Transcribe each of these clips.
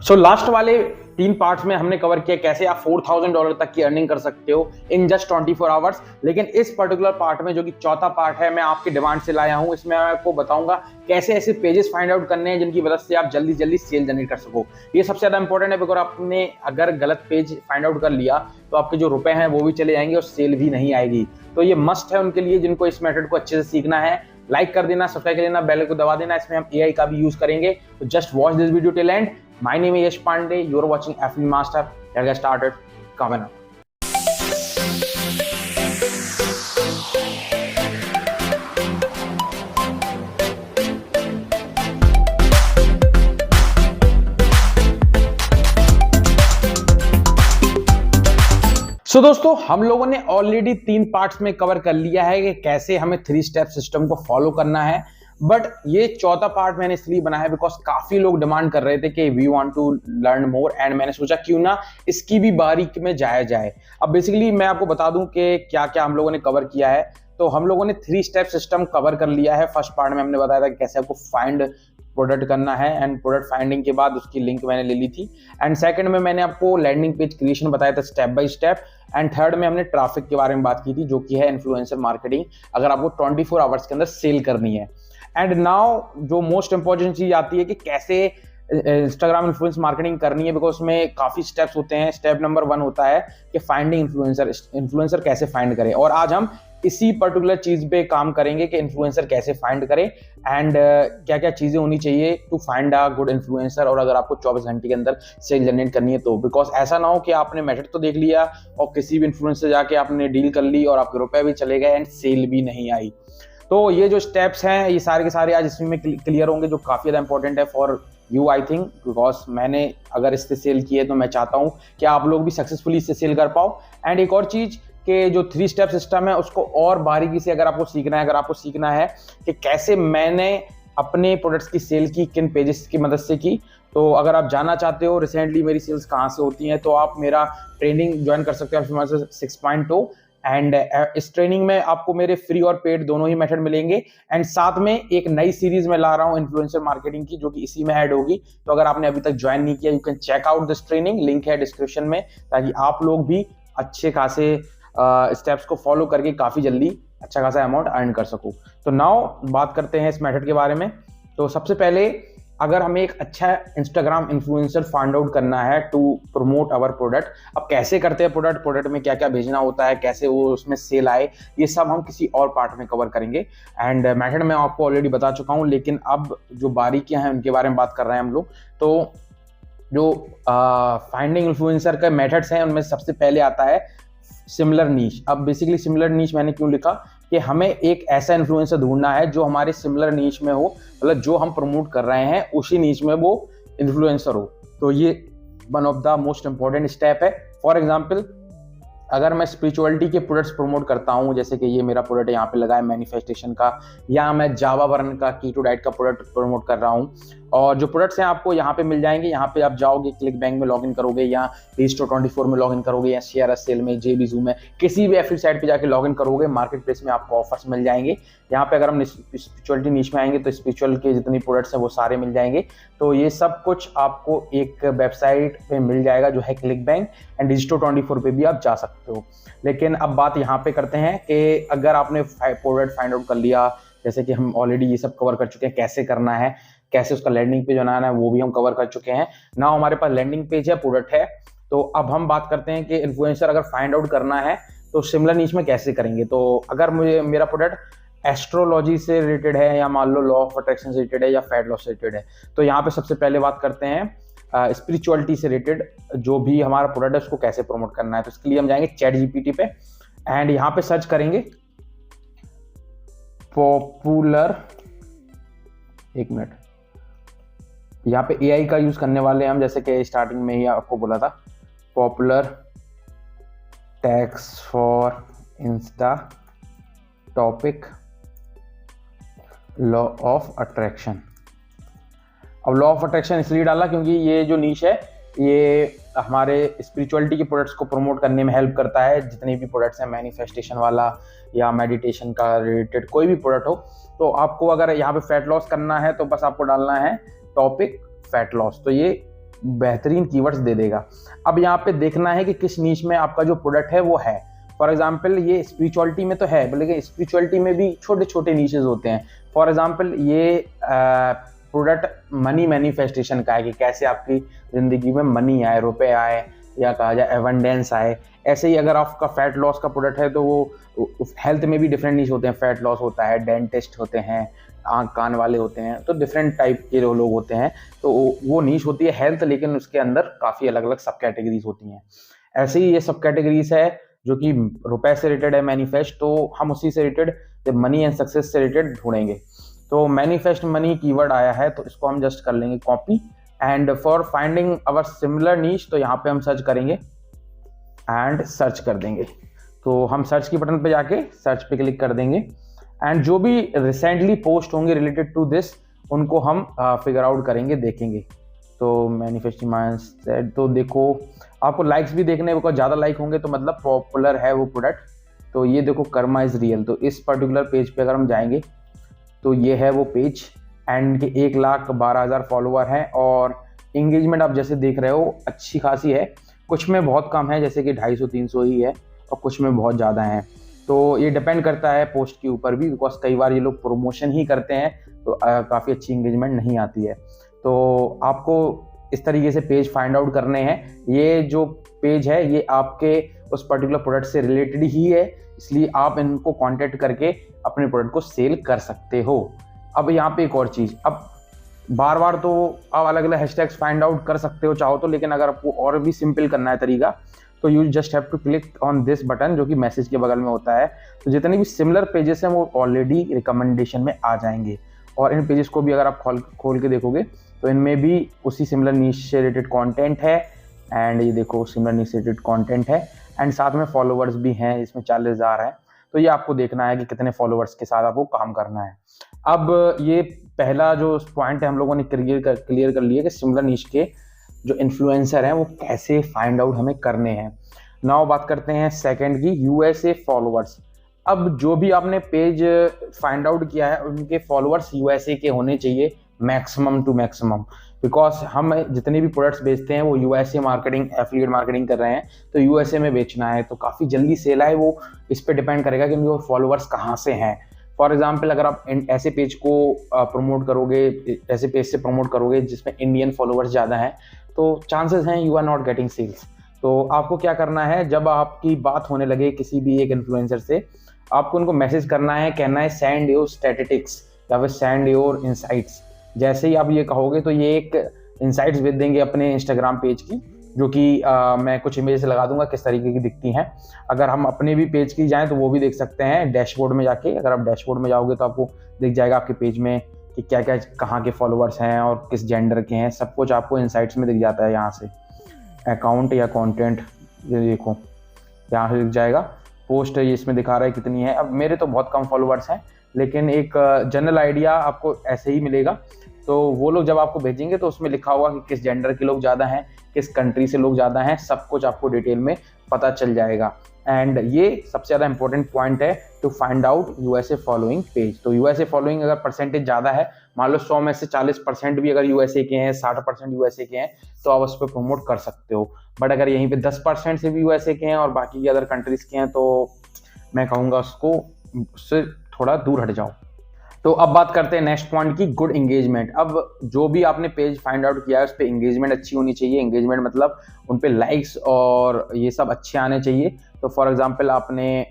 So last वाले 3 parts में हमने कवर किया कैसे आप $4,000 तक की अर्निंग कर सकते हो इन जस्ट 24 आवर्स। लेकिन इस पर्टिकुलर पार्ट में जो कि चौथा पार्ट है, मैं आपकी डिमांड से लाया हूं। इसमें मैं आपको बताऊंगा कैसे ऐसे पेजेस फाइंड आउट करने हैं जिनकी वजह से आप जल्दी जल्दी सेल जनरेट कर सको। ये सबसे ज्यादा इंपॉर्टेंट है, बिकॉज आपने अगर गलत पेज फाइंड आउट कर लिया तो आपके जो रुपए हैं वो भी चले जाएंगे और सेल भी नहीं आएगी। तो ये मस्ट है उनके लिए जिनको इस मेथड को अच्छे से सीखना है। लाइक कर देना, सब्सक्राइब कर देना, बेल को दबा देना। इसमें हम एआई का भी यूज करेंगे। तो just watch this video till and. My name is Yash Pandey. You're watching Affiliate Master. Let's get started. Coming up. सो दोस्तों, हम लोगों ने ऑलरेडी 3 पार्ट्स में कवर कर लिया है कि कैसे हमें 3 स्टेप सिस्टम को फॉलो करना है। बट ये चौथा पार्ट मैंने इसलिए बनाया बिकॉज काफी लोग डिमांड कर रहे थे कि we want to learn more, and मैंने सोचा क्यों ना इसकी भी बारीकी में जाया जाए। अब बेसिकली मैं आपको बता दूं कि क्या क्या हम लोगों ने कवर किया है। तो हम लोगों ने 3 स्टेप सिस्टम कवर कर लिया है। फर्स्ट पार्ट में हमने बताया था कि कैसे आपको फाइंड प्रोडक्ट करना है, एंड प्रोडक्ट फाइंडिंग के बाद उसकी लिंक मैंने ले ली थी। एंड सेकंड में मैंने आपको लैंडिंग पेज क्रिएशन बताया था step by step. And third में हमने ट्रैफिक के बारे में बात की थी, जो कि है इन्फ्लुएंसर मार्केटिंग, अगर आपको 24 आवर्स के अंदर सेल करनी है। एंड नाउ जो मोस्ट इंपॉर्टेंट चीज आती है कि कैसे इंस्टाग्राम इन्फ्लुएंस मार्केटिंग करनी है, बिकॉज उसमें काफी स्टेप्स होते हैं। स्टेप नंबर 1 होता है कि फाइंडिंग इन्फ्लुएंसर, इन्फ्लुएंसर कैसे फाइंड करें। और आज हम इसी पर्टिकुलर चीज पे काम करेंगे कि इन्फ्लुएंसर कैसे फाइंड करें एंड क्या क्या चीजें होनी चाहिए to find a good influencer. और अगर आपको 24 घंटे के अंदर सेल जनरेट करनी है तो, बिकॉज ऐसा ना हो कि आपने मेथड तो देख लिया और किसी भी इन्फ्लुएंसर जाके आपने डील कर ली और आपके रुपए भी चले गए एंड सेल भी नहीं आई। तो ये जो स्टेप्स हैं ये सारे के सारे आज इसमें क्लियर होंगे, जो काफी ज्यादा इंपॉर्टेंट है for you I think, because मैंने अगर इससे सेल किए तो मैं चाहता हूं कि आप लोग भी सक्सेसफुली इससे सेल कर पाओ। एंड एक और चीज कि जो 3 स्टेप सिस्टम है उसको और बारीकी से अगर आपको सीखना है कि कैसे मैंने अपने प्रोडक्ट्स की सेल की, किन पेजेस की मदद से की। तो अगर आप जानना चाहते हो रिसेंटली मेरी सेल्स कहाँ से होती हैं, तो आप मेरा ट्रेनिंग ज्वाइन कर सकते हो 6.0। एंड इस ट्रेनिंग में आपको मेरे फ्री और पेड दोनों ही मेथड मिलेंगे। एंड साथ में एक नई सीरीज में ला रहा हूं इन्फ्लुएंसर मार्केटिंग की, जो कि इसी में ऐड होगी। तो अगर आपने अभी तक ज्वाइन नहीं किया, you can check out this training, link है डिस्क्रिप्शन में, ताकि आप लोग भी अच्छे खासे स्टेप्स को फॉलो करके काफी जल्दी अच्छा खासा अमाउंट अर्न कर सको। तो नाउ बात करते हैं इस मेथड के बारे में। तो सबसे पहले अगर हमें एक अच्छा इंस्टाग्राम इन्फ्लुएंसर फाइंड आउट करना है टू प्रमोट अवर प्रोडक्ट, अब कैसे करते हैं प्रोडक्ट में क्या क्या भेजना होता है, कैसे वो उसमें सेल आए, ये सब हम किसी और पार्ट में कवर करेंगे। एंड मेथड मैं आपको ऑलरेडी बता चुका हूँ, लेकिन अब जो बारीकियां हैं उनके बारे में बात कर रहे हैं हम लोग। तो जो फाइंडिंग इन्फ्लुएंसर के मेथड्स हैं उनमें सबसे पहले आता है सिमिलर नीश। अब बेसिकली सिमिलर नीश मैंने क्यों लिखा कि हमें एक ऐसा इन्फ्लुएंसर ढूंढना है जो हमारे सिमिलर नीश में हो, मतलब जो हम प्रमोट कर रहे हैं उसी नीश में वो इन्फ्लुएंसर हो। तो ये one of the most important step है। फॉर एग्जांपल, अगर मैं स्पिरिचुअलिटी के प्रोडक्ट्स प्रमोट करता हूं, जैसे कि ये मेरा प्रोडक्ट यहाँ पे लगा है मैनिफेस्टेशन का, या मैं जावा वर्न का कीटो डाइट का प्रोडक्ट प्रमोट कर रहा हूं, और जो प्रोडक्ट्स हैं आपको यहाँ पे मिल जाएंगे। यहाँ पे आप जाओगे, क्लिक बैंक में लॉगिन करोगे, या Restore24 में लॉगिन करोगे, या शेयर सेल में, JBZoo में, किसी भी एफिलिएट साइट पे जाके लॉगिन करोगे, मार्केट प्लेस में आपको ऑफर्स मिल जाएंगे। यहाँ पे अगर हम स्पिरिचुअलिटी नीश में आएंगे तो स्पिरिचुअल के जितनी प्रोडक्ट्स हैं वो सारे मिल जाएंगे। तो ये सब कुछ आपको एक वेबसाइट पे मिल जाएगा जो है क्लिक बैंक, एंड Restore24 पे भी आप जा सकते हो। लेकिन अब बात यहाँ पे करते हैं कि अगर आपने प्रोडक्ट फाइंड आउट कर लिया, जैसे कि हम ऑलरेडी ये सब कवर कर चुके हैं, कैसे करना है, कैसे उसका लैंडिंग पेज बनाना है, वो भी हम कवर कर चुके हैं ना। हमारे पास लैंडिंग पेज है, प्रोडक्ट है। तो अब हम बात करते हैं कि इन्फ्लुएंसर अगर फाइंड आउट करना है तो सिमिलर नीश में कैसे करेंगे। तो अगर मुझे मेरा प्रोडक्ट एस्ट्रोलॉजी से रिलेटेड है, या मान लो लॉ ऑफ अट्रैक्शन से रिलेटेड है, या फैट लॉस से रिलेटेड है, तो यहाँ पे सबसे पहले बात करते हैं स्पिरिचुअलिटी से रिलेटेड जो भी हमारा प्रोडक्ट है उसको कैसे प्रमोट करना है। तो इसके लिए हम जाएंगे ChatGPT पे, एंड यहाँ पे सर्च करेंगे पॉपुलर, एक मिनट, यहाँ पे AI का यूज करने वाले हैं हम, जैसे कि स्टार्टिंग में ही आपको बोला था, popular tags for Insta topic law of attraction. अब लॉ ऑफ अट्रैक्शन इसलिए डाला क्योंकि ये जो नीश है ये हमारे स्पिरिचुअलिटी के प्रोडक्ट्स को प्रमोट करने में हेल्प करता है। जितने भी प्रोडक्ट्स हैं, मैनिफेस्टेशन वाला या मेडिटेशन का रिलेटेड कोई भी प्रोडक्ट हो, तो आपको अगर यहाँ पे फैट लॉस करना है तो बस आपको डालना है टॉपिक फैट लॉस। तो ये बेहतरीन कीवर्ड्स दे देगा। अब यहाँ पे देखना है कि किस नीश में आपका जो प्रोडक्ट है वो है। फॉर एग्जाम्पल ये स्पिरिचुअलिटी में तो है, लेकिन स्पिरिचुअलिटी में भी छोटे छोटे नीशेज होते हैं। फॉर एग्जाम्पल ये प्रोडक्ट मनी मैनिफेस्टेशन का है कि कैसे आपकी ज़िंदगी में मनी आए, रुपए आए, या कहा जाए एवेंडेंस आए। ऐसे ही अगर आपका फैट लॉस का प्रोडक्ट है तो वो हेल्थ में भी डिफरेंट नीश होते हैं। फैट लॉस होता है, डेंटिस्ट होते हैं, आँख कान वाले होते हैं, तो डिफरेंट टाइप के लोग होते हैं। तो वो नीश होती है हेल्थ, लेकिन उसके अंदर काफ़ी अलग अलग सब कैटेगरीज होती हैं। ऐसे ही ये सब कैटेगरीज है जो कि रुपए से रिलेटेड है मैनिफेस्ट, तो हम उसी से रिलेटेड मनी एंड सक्सेस से रिलेटेड ढूंढेंगे। तो मैनिफेस्ट मनी कीवर्ड आया है तो इसको हम जस्ट कर लेंगे copy. And for finding our similar niche, तो यहाँ पे हम सर्च करेंगे एंड सर्च कर देंगे। तो हम सर्च की बटन पे जाके सर्च पे क्लिक कर देंगे एंड जो भी रिसेंटली पोस्ट होंगे रिलेटेड टू दिस उनको हम फिगर आउट करेंगे, देखेंगे। तो मैनिफेस्टिंग माइंडसेट, तो देखो आपको लाइक्स भी देखने को, ज़्यादा लाइक होंगे तो मतलब पॉपुलर है वो प्रोडक्ट। तो ये देखो कर्मा इज रियल, तो इस पर्टिकुलर पेज पे अगर हम जाएंगे तो ये है वो पेज एंड के 1,12,000 फॉलोअर हैं और इंगेजमेंट आप जैसे देख रहे हो अच्छी खासी है। कुछ में बहुत कम है, जैसे कि 250-300 ही है, और कुछ में बहुत ज़्यादा है। तो ये डिपेंड करता है पोस्ट के ऊपर भी, बिकॉज कई बार ये लोग प्रमोशन ही करते हैं तो काफ़ी अच्छी इंगेजमेंट नहीं आती है। तो आपको इस तरीके से पेज फाइंड आउट करने हैं। ये जो पेज है ये आपके उस पर्टिकुलर प्रोडक्ट से रिलेटेड ही है, इसलिए आप इनको कॉन्टेक्ट करके अपने प्रोडक्ट को सेल कर सकते हो। अब यहाँ पे एक और चीज़, अब बार बार तो आप अलग अलग हैशटैग्स फाइंड आउट कर सकते हो चाहो तो, लेकिन अगर आपको और भी सिंपल करना है तरीका तो you just have to click on this button जो कि मैसेज के बगल में होता है। तो जितने भी सिमिलर पेजेस हैं वो ऑलरेडी रिकमेंडेशन में आ जाएंगे, और इन पेजेस को भी अगर आप खोल के देखोगे तो इनमें भी उसी सिमिलर नीश से रिलेटेड कंटेंट है। एंड ये देखो सिमिलर नीश से रिलेटेड कंटेंट है एंड साथ में फॉलोवर्स भी हैं, इसमें 40,000 है। तो ये आपको देखना है कि कितने फॉलोवर्स के साथ आपको काम करना है। अब ये पहला जो पॉइंट है हम लोगों ने क्लियर कर लिया कि सिमिलर नीश के जो इन्फ्लुएंसर हैं वो कैसे फाइंड आउट हमें करने हैं। नाउ बात करते हैं सेकंड की, यूएसए फॉलोअर्स। अब जो भी आपने पेज फाइंड आउट किया है उनके फॉलोअर्स यूएसए के होने चाहिए मैक्सिमम टू मैक्सिमम, बिकॉज हम जितने भी प्रोडक्ट्स बेचते हैं वो यूएसए मार्केटिंग, एफिलिएट मार्केटिंग कर रहे हैं, तो यूएसए में बेचना है तो काफ़ी जल्दी सेल आए, वो इस पर डिपेंड करेगा कि उनके फॉलोअर्स कहाँ से हैं। फॉर एग्जाम्पल अगर आप ऐसे पेज को प्रमोट करोगे, ऐसे पेज से प्रमोट करोगे जिसमें इंडियन फॉलोअर्स ज़्यादा हैं, तो चांसेस हैं you are not getting sales. तो आपको क्या करना है, जब आपकी बात होने लगे किसी भी एक इन्फ्लुएंसर से, आपको उनको मैसेज करना है, कहना है सेंड योर स्टैटिस्टिक्स या फिर सेंड योर इनसाइट्स। जैसे ही आप ये कहोगे तो ये एक इनसाइट्स भेज देंगे अपने इंस्टाग्राम पेज की, जो कि मैं कुछ इमेज लगा दूंगा किस तरीके की दिखती हैं। अगर हम अपने भी पेज की जाएं तो वो भी देख सकते हैं डैशबोर्ड में जाके। अगर आप डैशबोर्ड में जाओगे तो आपको दिख जाएगा आपके पेज में कि क्या क्या कहाँ के फॉलोअर्स हैं और किस जेंडर के हैं, सब कुछ आपको इनसाइट्स में दिख जाता है। यहाँ से अकाउंट या कंटेंट, ये देखो यहाँ से दिख जाएगा। पोस्ट है ये इसमें दिखा रहा है कितनी है। अब मेरे तो बहुत कम फॉलोअर्स हैं, लेकिन एक जनरल आइडिया आपको ऐसे ही मिलेगा। तो वो लोग जब आपको भेजेंगे तो उसमें लिखा होगा कि किस जेंडर के लोग ज़्यादा हैं, किस कंट्री से लोग ज़्यादा हैं, सब कुछ आपको डिटेल में पता चल जाएगा। एंड ये सबसे ज़्यादा इंपॉर्टेंट पॉइंट है to find out USA following page. तो यूएसए फॉलोइंग अगर परसेंटेज ज़्यादा है, मान लो 100 में से 40% भी अगर यूएसए के हैं, 60% यूएसए के हैं, तो आप उस पर प्रमोट कर सकते हो। बट अगर यहीं पे 10% से भी यूएसए के हैं और बाकी की अदर कंट्रीज़ के हैं, तो मैं कहूँगा उससे थोड़ा दूर हट जाओ। तो अब बात करते हैं नेक्स्ट पॉइंट की, गुड एंगेजमेंट। अब जो भी आपने पेज फाइंड आउट किया है उस पर एंगेजमेंट अच्छी होनी चाहिए। एंगेजमेंट मतलब उन पे लाइक्स और ये सब अच्छे आने चाहिए। तो फॉर एग्जांपल आपने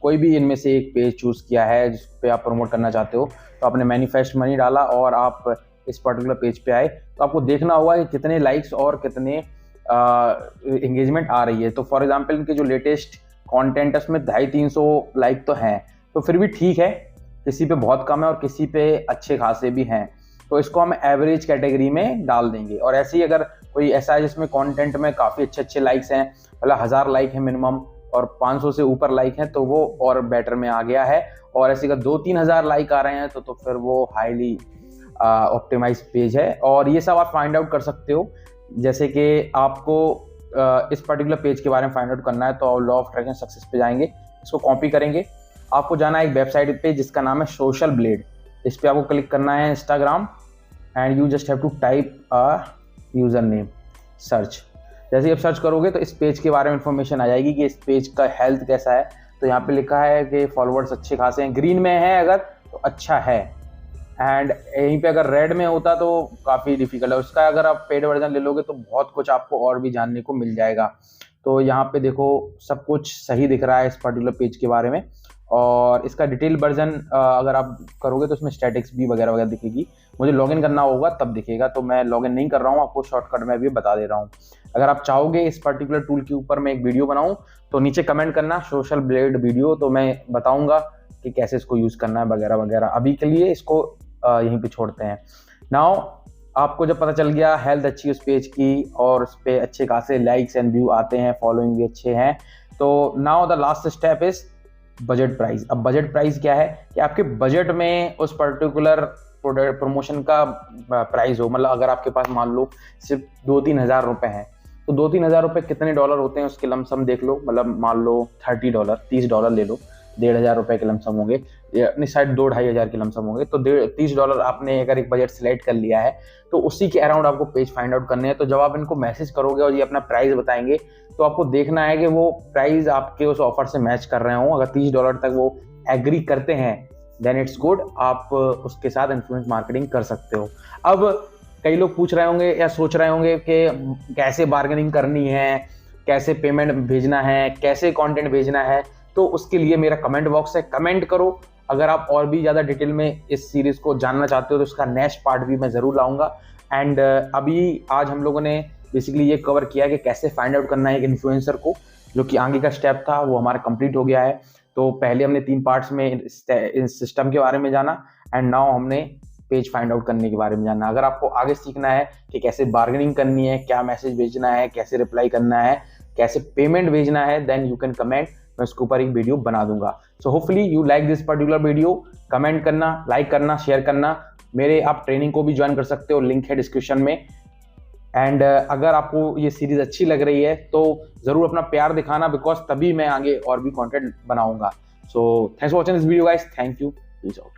कोई भी इनमें से एक पेज चूज़ किया है जिस पे आप प्रमोट करना चाहते हो, तो आपने मैनिफेस्ट मनी डाला और आप इस पर्टिकुलर पेज पे आए, तो आपको देखना होगा कि कितने लाइक्स और कितने एंगेजमेंट आ रही है। तो फॉर एग्जाम्पल इनके जो लेटेस्ट कॉन्टेंट है उसमें 250-300 लाइक तो हैं, तो फिर भी ठीक है, किसी पे बहुत कम है और किसी पे अच्छे खासे भी हैं, तो इसको हम एवरेज कैटेगरी में डाल देंगे। और ऐसे ही अगर कोई ऐसा है जिसमें कंटेंट में काफ़ी अच्छे लाइक्स हैं, मतलब 1000 लाइक है मिनिमम और 500 से ऊपर लाइक हैं, तो वो और बेटर में आ गया है। और ऐसे अगर 2-3 हज़ार लाइक आ रहे हैं तो फिर वो हाईली ऑप्टिमाइज पेज है। और ये सब आप फाइंड आउट कर सकते हो। जैसे कि आपको इस पर्टिकुलर पेज के बारे में फाइंड आउट करना है तो लॉ ऑफ अट्रैक्शन सक्सेस पे जाएंगे, इसको कॉपी करेंगे। आपको जाना है एक वेबसाइट पे जिसका नाम है सोशल ब्लेड, इस पे आपको क्लिक करना है Instagram and you just have to type user name, search. जैसे आप सर्च करोगे तो इस पेज के बारे में इंफॉर्मेशन आ जाएगी कि इस पेज का हेल्थ कैसा है। तो यहाँ पे लिखा है कि फॉलोअर्स अच्छे खासे हैं, ग्रीन में है अगर तो अच्छा है, एंड यहीं पे अगर रेड में होता तो काफ़ी डिफिकल्ट है। उसका अगर आप पेड वर्जन ले लोगे तो बहुत कुछ आपको और भी जानने को मिल जाएगा। तो यहाँ पे देखो सब कुछ सही दिख रहा है इस पर्टिकुलर पेज के बारे में, और इसका डिटेल वर्जन अगर आप करोगे तो उसमें स्टैटिक्स भी वगैरह वगैरह दिखेगी। मुझे लॉगिन करना होगा तब दिखेगा, तो मैं लॉगिन नहीं कर रहा हूँ, आपको शॉर्टकट में भी बता दे रहा हूँ। अगर आप चाहोगे इस पर्टिकुलर टूल के ऊपर मैं एक वीडियो बनाऊँ तो नीचे कमेंट करना सोशल ब्लेड वीडियो, तो मैं बताऊँगा कि कैसे इसको यूज़ करना है वगैरह वगैरह। अभी के लिए इसको यहीं पे छोड़ते हैं। नाउ आपको जब पता चल गया हेल्थ अच्छी उस पेज की और उस पर अच्छे खासे लाइक्स एंड व्यू आते हैं, फॉलोइंग भी अच्छे हैं, तो now the last step is budget price. अब बजट प्राइस क्या है कि आपके बजट में उस पर्टिकुलर प्रोडक्ट प्रमोशन का प्राइस हो। मतलब अगर आपके पास मान लो सिर्फ 2-3 हज़ार रुपए हैं, तो 2-3 हज़ार रुपए कितने डॉलर होते हैं उसके लमसम देख लो। मतलब मान लो $30, $30 ले लो, 1,500 रुपए के लमसम होंगे, नहीं शायद 2-2.5 हज़ार के लमसम होंगे। तो $30 आपने अगर एक बजट सिलेक्ट कर लिया है तो उसी के अराउंड आपको पेज फाइंड आउट करने हैं। तो जब आप इनको मैसेज करोगे और ये अपना प्राइस बताएंगे तो आपको देखना है कि वो प्राइस आपके उस ऑफर से मैच कर रहे हो। अगर $30 तक वो एग्री करते हैं देन इट्स गुड, आप उसके साथ इन्फ्लुएंस मार्केटिंग कर सकते हो। अब कई लोग पूछ रहे होंगे या सोच रहे होंगे कि कैसे बार्गेनिंग करनी है, कैसे पेमेंट भेजना है, कैसे कंटेंट भेजना है। तो उसके लिए मेरा कमेंट बॉक्स है, कमेंट करो। अगर आप और भी ज़्यादा डिटेल में इस सीरीज़ को जानना चाहते हो तो उसका नेक्स्ट पार्ट भी मैं ज़रूर लाऊंगा। एंड अभी आज हम लोगों ने बेसिकली ये कवर किया कि कैसे फाइंड आउट करना है एक इन्फ्लुएंसर को, जो कि आगे का स्टेप था वो हमारा कंप्लीट हो गया है। तो पहले हमने 3 पार्ट्स में इस सिस्टम के बारे में जाना, एंड नाउ हमने पेज फाइंड आउट करने के बारे में जानना। अगर आपको आगे सीखना है कि कैसे बार्गेनिंग करनी है, क्या मैसेज भेजना है, कैसे रिप्लाई करना है, कैसे पेमेंट भेजना है, देन यू कैन कमेंट, मैं उसके ऊपर एक वीडियो बना दूंगा। So hopefully you like this particular video. Comment करना, लाइक करना, शेयर करना। मेरे आप ट्रेनिंग को भी ज्वाइन कर सकते हो, लिंक है डिस्क्रिप्शन में। एंड अगर आपको ये सीरीज अच्छी लग रही है तो जरूर अपना प्यार दिखाना, बिकॉज तभी मैं आगे और भी कंटेंट बनाऊंगा। So thanks for watching this video guys, thank you, peace out.